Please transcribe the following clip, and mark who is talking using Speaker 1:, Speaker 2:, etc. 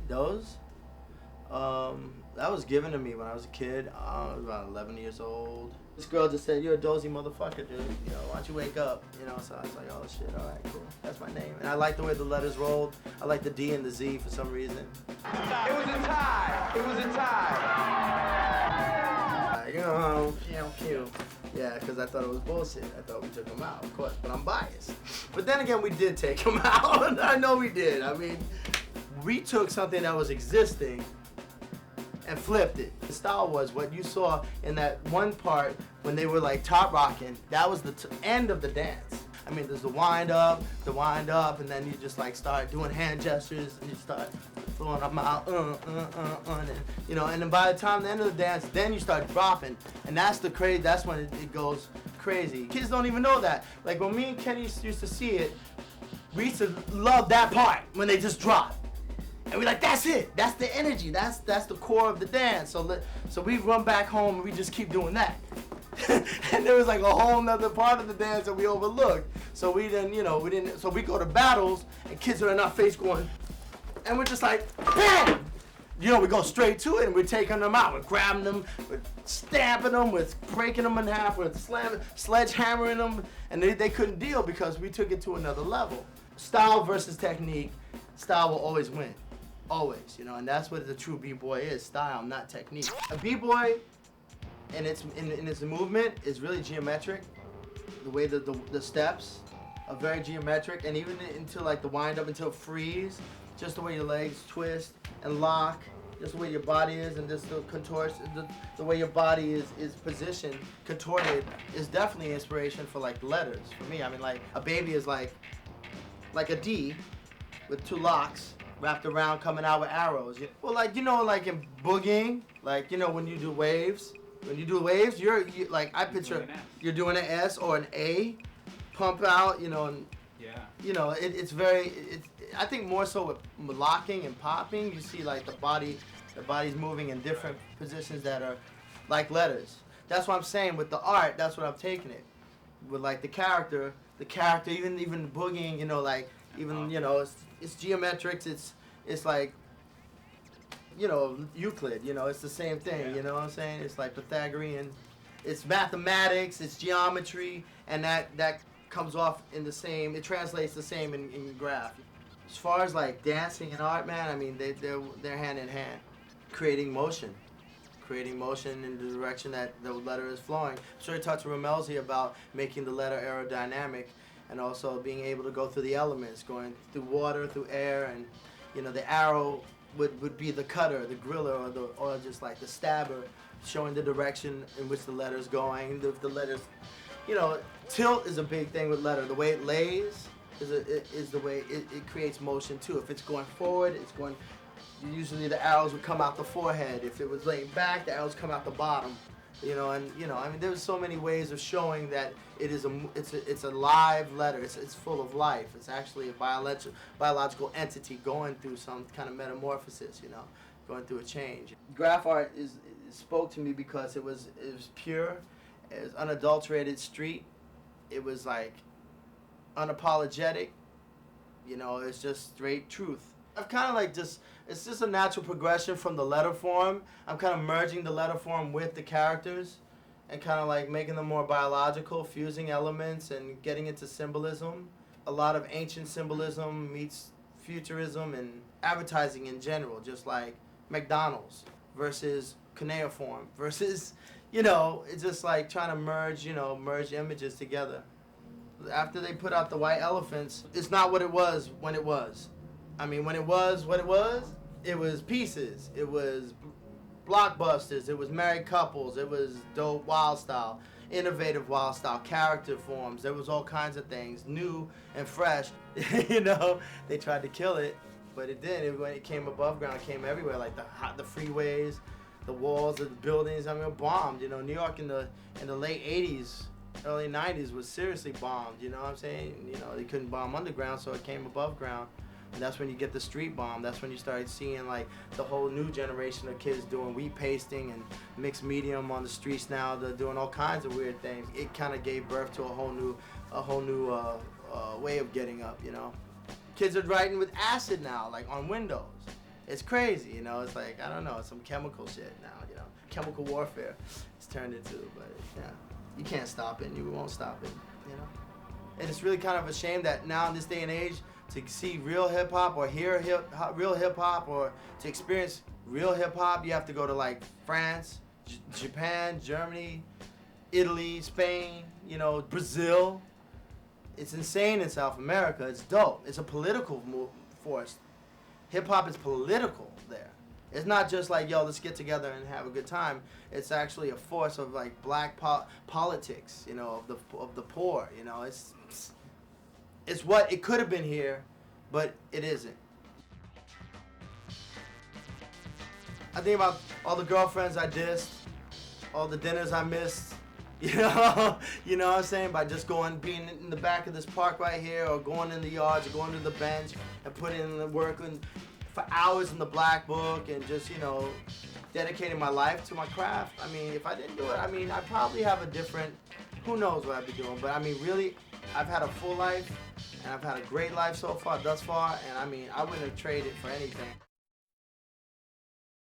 Speaker 1: Doze? That was given to me when I was a kid. I was about 11 years old. This girl just said, "You're a dozy motherfucker, dude. You know, why don't you wake up?" You know, so I was like, "Oh shit, all right, cool. That's my name." And I like the way the letters rolled. I like the D and the Z for some reason.
Speaker 2: It was a tie. It was a tie.
Speaker 1: Cute. Yeah, because I thought it was bullshit. I thought we took him out, of course, but I'm biased. But then again, we did take him out. I know we did. I mean, we took something that was existing and flipped it. The style was what you saw in that one part when they were like top rocking. That was the end of the dance. I mean, there's the wind up, and then you just like start doing hand gestures and you start throwing them out, and, you know, and then by the time the end of the dance, then you start dropping, and that's the crazy. That's when it goes crazy. Kids don't even know that. Like when me and Kenny used to see it, we used to love that part when they just drop. And we're like, that's it. That's the energy. That's the core of the dance. So we run back home and we just keep doing that. And there was like a whole nother part of the dance that we overlooked. So we didn't. So we go to battles and kids are in our face going, and we're just like, bam! You know, we go straight to it and we're taking them out. We're grabbing them, we're stamping them, we're breaking them in half, we're sledgehammering them, and they couldn't deal because we took it to another level. Style versus technique. Style will always win. Always, you know, and that's what the true b-boy is, style, not technique. A b-boy in its movement is really geometric. The way the steps are very geometric, and even until like the wind up until freeze, just the way your legs twist and lock, just the way your body is, and just the contours, the way your body is positioned, contorted, is definitely inspiration for like letters. For me, I mean, like a baby is like a D with two locks wrapped around, coming out with arrows. Well, like, you know, like in boogieing, like, you know, when you do waves, you're like, I picture you're doing an S or an A, pump out, you know, and
Speaker 3: yeah,
Speaker 1: you know, it's I think more so with locking and popping, you see like the body's moving in different positions that are like letters. That's what I'm saying with the art. That's what I'm taking it with, like the character, even the boogieing, you know, like even, you know, it's geometrics, it's like, you know, Euclid, you know, it's the same thing, you know what I'm saying? It's like Pythagorean, it's mathematics, it's geometry, and that comes off in the same, it translates the same in graph. As far as like dancing and art, man, I mean, they're hand in hand, creating motion in the direction that the letter is flowing. I'm sure he talked to Ramelzi about making the letter aerodynamic, and also being able to go through the elements, going through water, through air, and, you know, the arrow would be the cutter, the griller, or just like the stabber, showing the direction in which the letter's going. The letters, you know, tilt is a big thing with letter. The way it lays is the way it creates motion too. If it's going forward, it's going. Usually the arrows would come out the forehead. If it was laying back, the arrows come out the bottom. You know, and you know, I mean, there's so many ways of showing that it's a live letter. It's full of life. It's actually a biological entity going through some kind of metamorphosis. You know, going through a change. Graph art spoke to me because it was pure, it was unadulterated street. It was like unapologetic. You know, it's just straight truth. I've kind of like it's just a natural progression from the letter form. I'm kind of merging the letter form with the characters and kind of like making them more biological, fusing elements and getting into symbolism. A lot of ancient symbolism meets futurism and advertising in general, just like McDonald's versus cuneiform versus, you know, it's just like trying to merge images together. After they put out the white elephants, it's not what it was when it was. I mean, when it was what it was pieces. It was blockbusters. It was married couples. It was dope wild style, innovative wild style, character forms. There was all kinds of things, new and fresh. You know, they tried to kill it, but it didn't. When it came above ground, it came everywhere, like the freeways, the walls, the buildings. I mean, it bombed. You know, New York in the late '80s, early '90s was seriously bombed. You know what I'm saying? You know, they couldn't bomb underground, so it came above ground. And that's when you get the street bomb. That's when you start seeing like the whole new generation of kids doing wheat pasting and mixed medium on the streets now. They're doing all kinds of weird things. It kind of gave birth to a whole new way of getting up, you know. Kids are writing with acid now, like on windows. It's crazy, you know. It's like, I don't know, some chemical shit now, you know. Chemical warfare it's turned into, but yeah, you can't stop it and you won't stop it, you know. And it's really kind of a shame that now in this day and age, to see real hip hop or hear real hip hop or to experience real hip hop, you have to go to like France, Japan, Germany, Italy, Spain, you know, Brazil. It's insane in South America. It's dope. It's a political force. Hip hop is political there. It's not just like, yo, let's get together and have a good time. It's actually a force of like black politics, you know, of the poor. You know, it's what it could have been here, but it isn't. I think about all the girlfriends I dissed, all the dinners I missed. You know what I'm saying? By just being in the back of this park right here, or going in the yards, or going to the bench and putting in the work for hours in the black book and just, you know, dedicating my life to my craft. I mean, if I didn't do it, I mean, I'd probably have a different, who knows what I'd be doing. But I mean, really, I've had a full life and I've had a great life thus far. And I mean, I wouldn't have traded for anything.